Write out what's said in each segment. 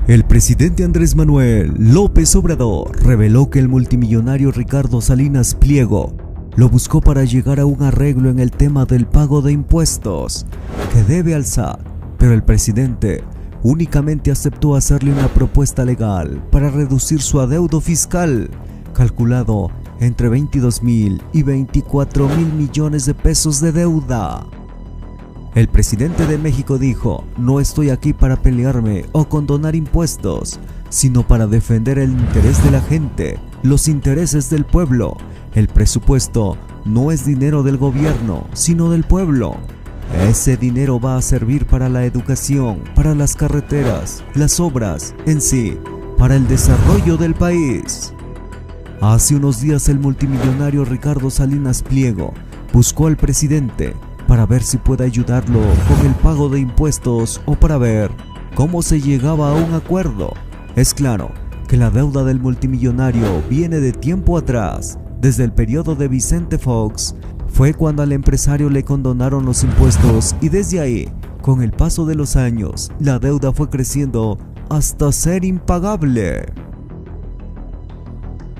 El presidente Andrés Manuel López Obrador reveló que el multimillonario Ricardo Salinas Pliego lo buscó para llegar a un arreglo en el tema del pago de impuestos que debe al SAT, pero el presidente únicamente aceptó hacerle una propuesta legal para reducir su adeudo fiscal, calculado entre 22,000 y 24,000 millones de pesos de deuda. El presidente de México dijo: no estoy aquí para pelearme o condonar impuestos, sino para defender el interés de la gente, los intereses del pueblo. El presupuesto no es dinero del gobierno, sino del pueblo. Ese dinero va a servir para la educación, para las carreteras, las obras en sí, para el desarrollo del país. Hace unos días el multimillonario Ricardo Salinas Pliego buscó al presidente para ver si puede ayudarlo con el pago de impuestos o para ver cómo se llegaba a un acuerdo. Es claro que la deuda del multimillonario viene de tiempo atrás. Desde el periodo de Vicente Fox fue cuando al empresario le condonaron los impuestos y desde ahí, con el paso de los años, la deuda fue creciendo hasta ser impagable.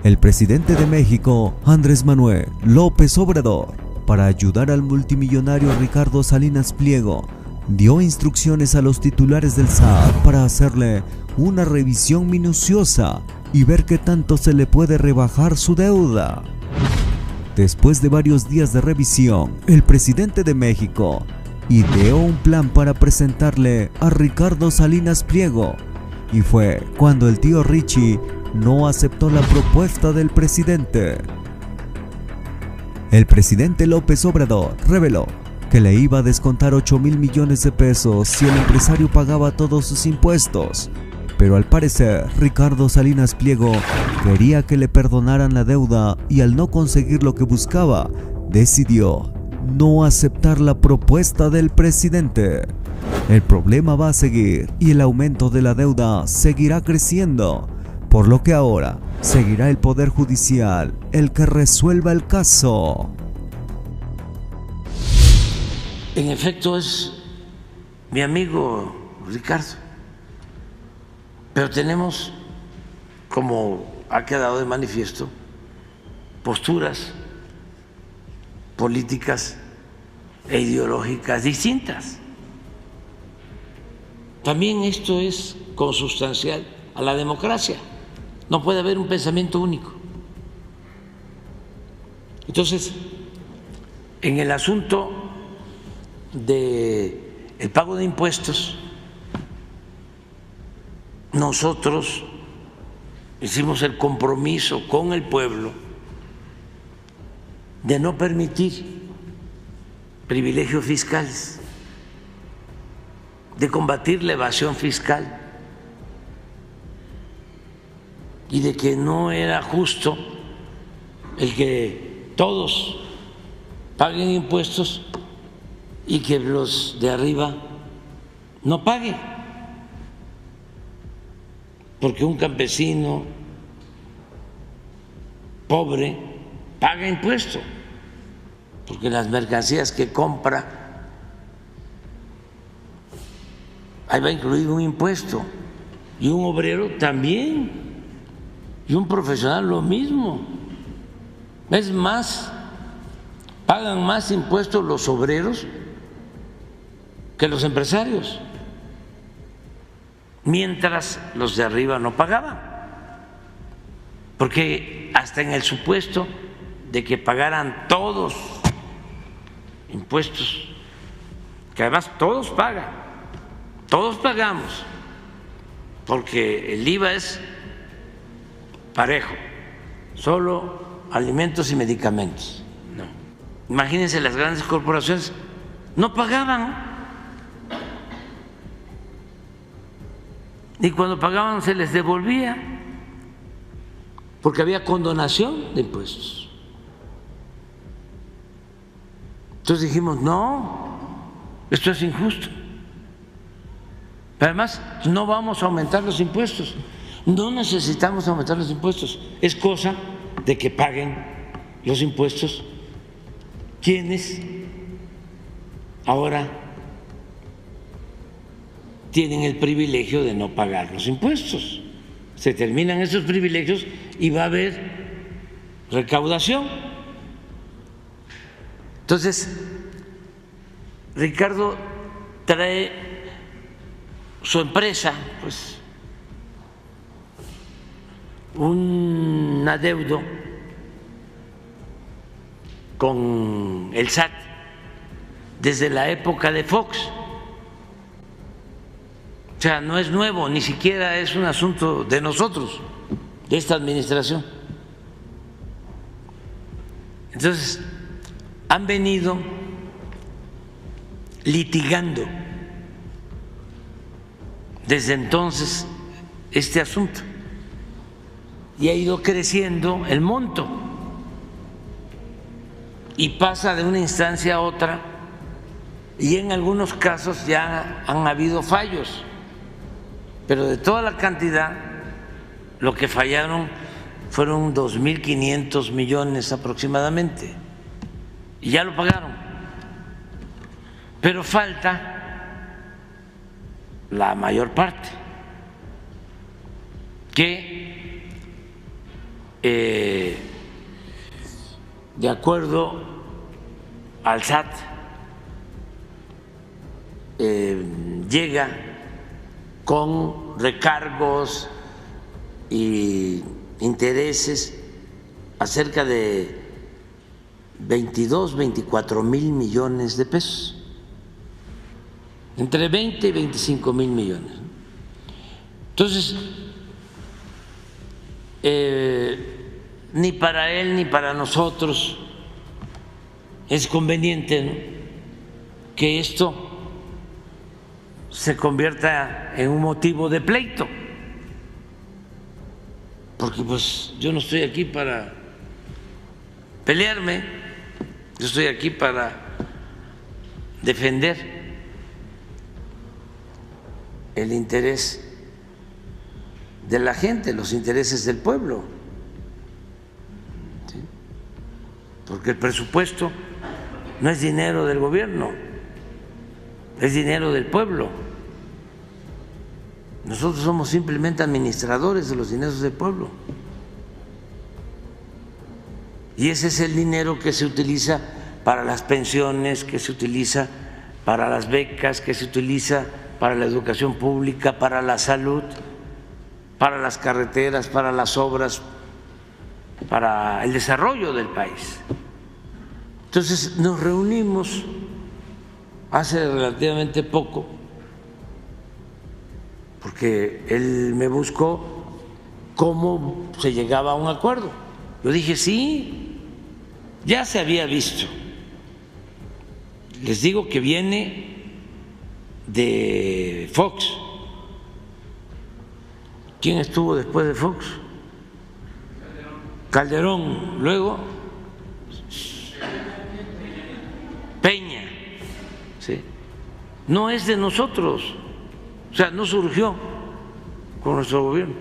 El presidente de México, Andrés Manuel López Obrador, para ayudar al multimillonario Ricardo Salinas Pliego, dio instrucciones a los titulares del SAT para hacerle una revisión minuciosa y ver qué tanto se le puede rebajar su deuda. Después de varios días de revisión, el presidente de México ideó un plan para presentarle a Ricardo Salinas Pliego, y fue cuando el tío Richie no aceptó la propuesta del presidente. El presidente López Obrador reveló que le iba a descontar 8,000 millones de pesos si el empresario pagaba todos sus impuestos, pero al parecer Ricardo Salinas Pliego quería que le perdonaran la deuda y al no conseguir lo que buscaba, decidió no aceptar la propuesta del presidente. El problema va a seguir y el aumento de la deuda seguirá creciendo, por lo que ahora seguirá el Poder Judicial el que resuelva el caso. En efecto es mi amigo Ricardo, pero tenemos, como ha quedado de manifiesto, posturas políticas e ideológicas distintas. También esto es consustancial a la democracia. No puede haber un pensamiento único. Entonces, en el asunto del pago de impuestos, nosotros hicimos el compromiso con el pueblo de no permitir privilegios fiscales, de combatir la evasión fiscal y de que no era justo el que todos paguen impuestos y que los de arriba no paguen, porque un campesino pobre paga impuesto, porque las mercancías que compra ahí va a incluir un impuesto, y un obrero también, y un profesional lo mismo. Es más, pagan más impuestos los obreros que los empresarios, mientras los de arriba no pagaban, porque hasta en el supuesto de que pagaran todos impuestos, que además todos pagan, todos pagamos, porque el IVA es parejo, solo alimentos y medicamentos. No. Imagínense, las grandes corporaciones no pagaban, y cuando pagaban se les devolvía, porque había condonación de impuestos. Entonces dijimos, no, esto es injusto. Pero además, no vamos a aumentar los impuestos. No necesitamos aumentar los impuestos. Es cosa de que paguen los impuestos quienes ahora tienen el privilegio de no pagar los impuestos. Se terminan esos privilegios y va a haber recaudación. Entonces, Ricardo trae su empresa, pues, un adeudo con el SAT desde la época de Fox. O sea, no es nuevo, ni siquiera es un asunto de nosotros, de esta administración. Entonces, han venido litigando desde entonces este asunto y ha ido creciendo el monto y pasa de una instancia a otra, y en algunos casos ya han habido fallos, pero de toda la cantidad lo que fallaron fueron 2.500 millones aproximadamente, y ya lo pagaron, pero falta la mayor parte, que de acuerdo al SAT llega con recargos y intereses a cerca de 22, 24 mil millones de pesos, entre 20 y 25 mil millones. Entonces, ni para él ni para nosotros es conveniente, ¿no?, que esto se convierta en un motivo de pleito, porque pues yo no estoy aquí para pelearme, yo estoy aquí para defender el interés de la gente, los intereses del pueblo, ¿sí? Porque el presupuesto no es dinero del gobierno, es dinero del pueblo. Nosotros somos simplemente administradores de los dineros del pueblo. Y ese es el dinero que se utiliza para las pensiones, que se utiliza para las becas, que se utiliza para la educación pública, para la salud, para las carreteras, para las obras, para el desarrollo del país. Entonces nos reunimos hace relativamente poco, porque él me buscó cómo se llegaba a un acuerdo. Yo dije, sí, ya se había visto. Les digo que viene de Fox. ¿Quién estuvo después de Fox? Calderón. Luego Peña. ¿Sí? No es de nosotros, o sea, no surgió con nuestro gobierno.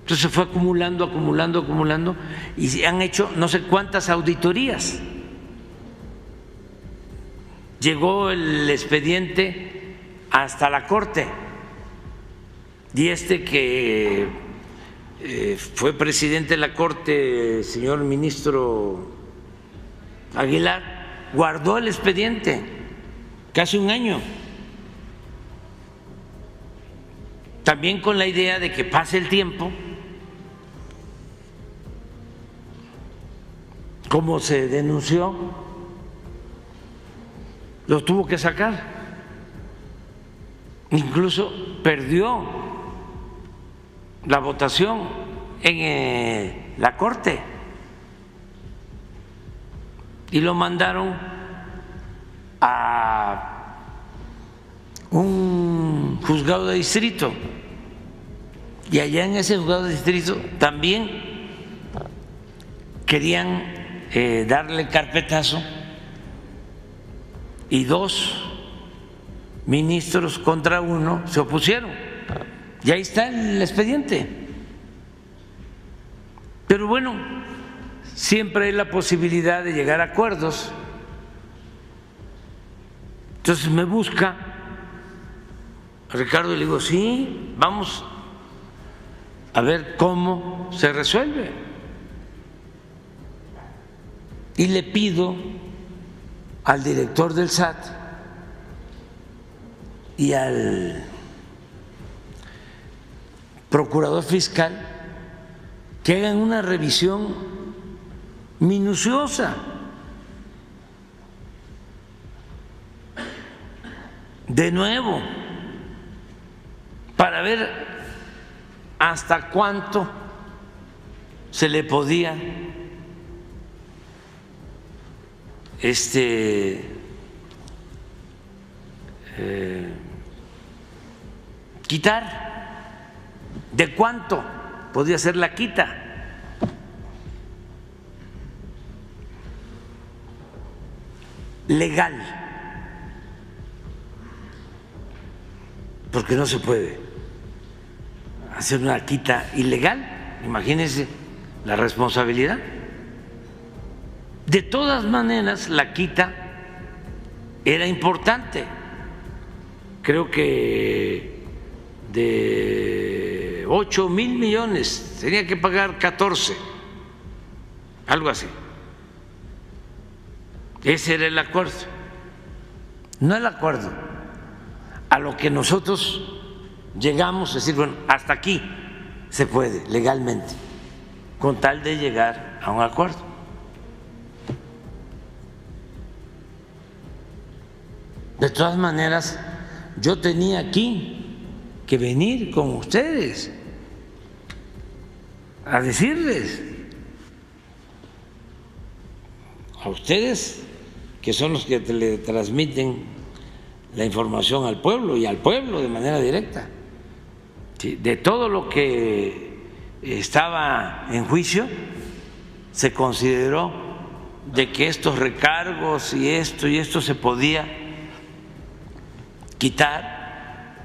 Entonces se fue acumulando, y se han hecho no sé cuántas auditorías. Llegó el expediente hasta la Corte, y que fue presidente de la Corte, señor ministro Aguilar, guardó el expediente casi un año, también con la idea de que pase el tiempo, como se denunció, lo tuvo que sacar, incluso perdió la votación en la Corte y lo mandaron a un juzgado de distrito, y allá en ese juzgado de distrito también querían darle carpetazo, y 2 ministros contra 1 se opusieron, y ahí está el expediente. Pero bueno, siempre hay la posibilidad de llegar a acuerdos. Entonces me busca Ricardo, le digo, sí, vamos a ver cómo se resuelve. Y le pido al director del SAT y al procurador fiscal que hagan una revisión minuciosa de nuevo para ver hasta cuánto se le podía quitar, de cuánto podía ser la quita. Legal, porque no se puede hacer una quita ilegal, imagínense la responsabilidad. De todas maneras, la quita era importante, creo que de 8,000 millones tenía que pagar 14, algo así. Ese era el acuerdo, no el acuerdo a lo que nosotros llegamos, a decir, bueno, hasta aquí se puede legalmente, con tal de llegar a un acuerdo. De todas maneras, yo tenía aquí que venir con ustedes a decirles, a ustedes que son los que le transmiten la información al pueblo y al pueblo de manera directa, ¿sí? De todo lo que estaba en juicio se consideró de que estos recargos y esto se podía quitar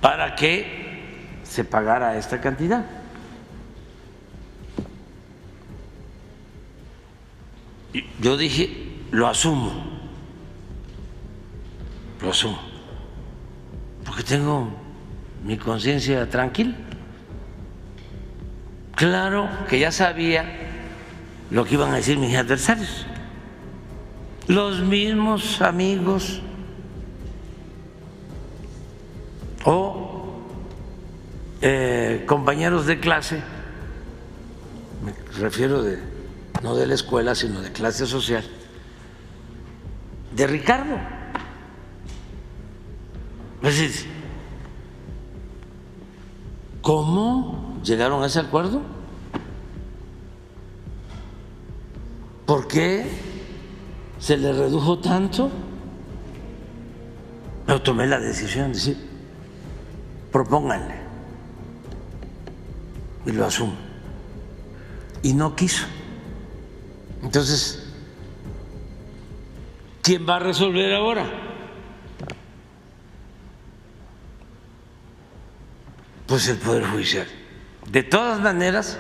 para que se pagara esta cantidad. Yo dije, lo asumo, porque tengo mi conciencia tranquila. Claro que ya sabía lo que iban a decir mis adversarios, los mismos amigos o compañeros de clase, me refiero no de la escuela, sino de clase social, de Ricardo. Es decir, ¿cómo llegaron a ese acuerdo? ¿Por qué se le redujo tanto? Yo tomé la decisión de decir, propónganle, y lo asumo. Y no quiso. Entonces, ¿quién va a resolver ahora? Pues el Poder Judicial. De todas maneras,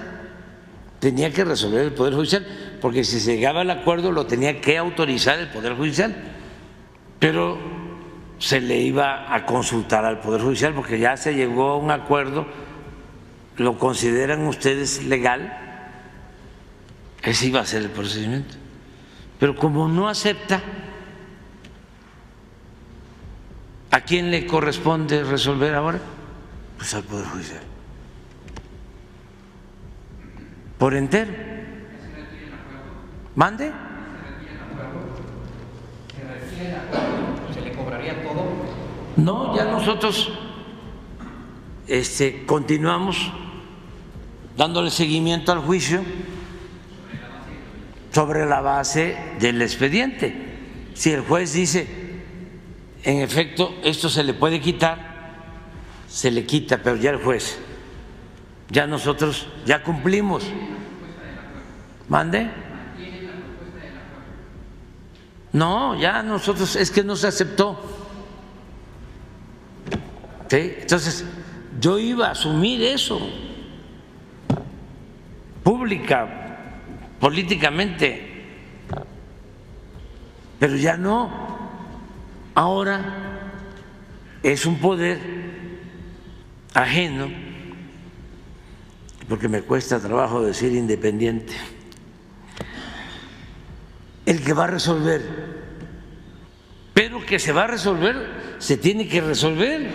tenía que resolver el Poder Judicial, porque si se llegaba al acuerdo lo tenía que autorizar el Poder Judicial, pero se le iba a consultar al Poder Judicial porque ya se llegó a un acuerdo. ¿Lo consideran ustedes legal? Ese iba a ser el procedimiento. Pero como no acepta, ¿a quién le corresponde resolver ahora? Pues al Poder Judicial. Por entero. ¿Mande? ¿Se le cobraría todo? No, ya nosotros continuamos dándole seguimiento al juicio sobre la base del expediente. Si el juez dice, en efecto, esto se le puede quitar, se le quita, pero ya el juez, ya nosotros, ya cumplimos. ¿Mande? No, ya nosotros, es que no se aceptó. ¿Sí? Entonces, yo iba a asumir eso, políticamente, pero ya no. Ahora es un poder ajeno, porque me cuesta trabajo decir independiente, el que va a resolver, pero que se va a resolver, se tiene que resolver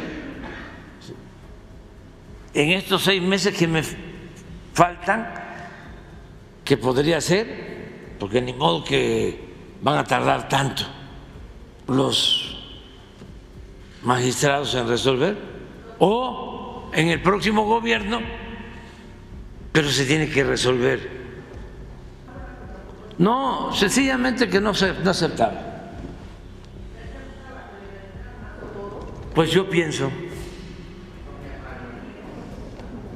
en estos 6 meses que me faltan, que podría ser, porque ni modo que van a tardar tanto los magistrados en resolver, o en el próximo gobierno, pero se tiene que resolver. No, sencillamente que no aceptaba. Pues yo pienso.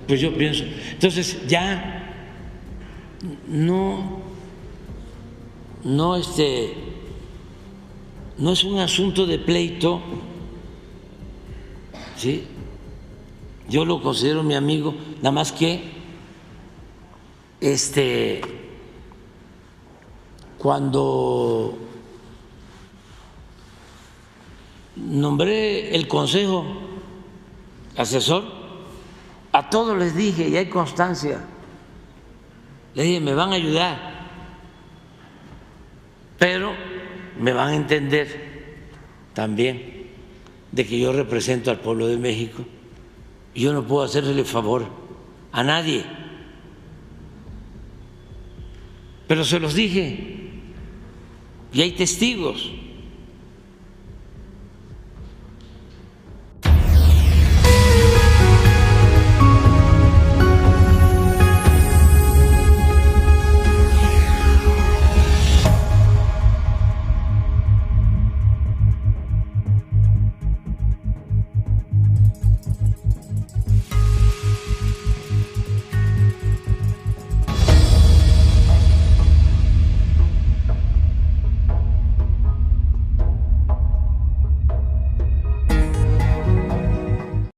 Entonces ya no es un asunto de pleito, ¿sí? Yo lo considero mi amigo, nada más que cuando nombré el consejo asesor, a todos les dije, y hay constancia, les dije, me van a ayudar, pero me van a entender también de que yo represento al pueblo de México y yo no puedo hacerle favor a nadie. Pero se los dije y hay testigos.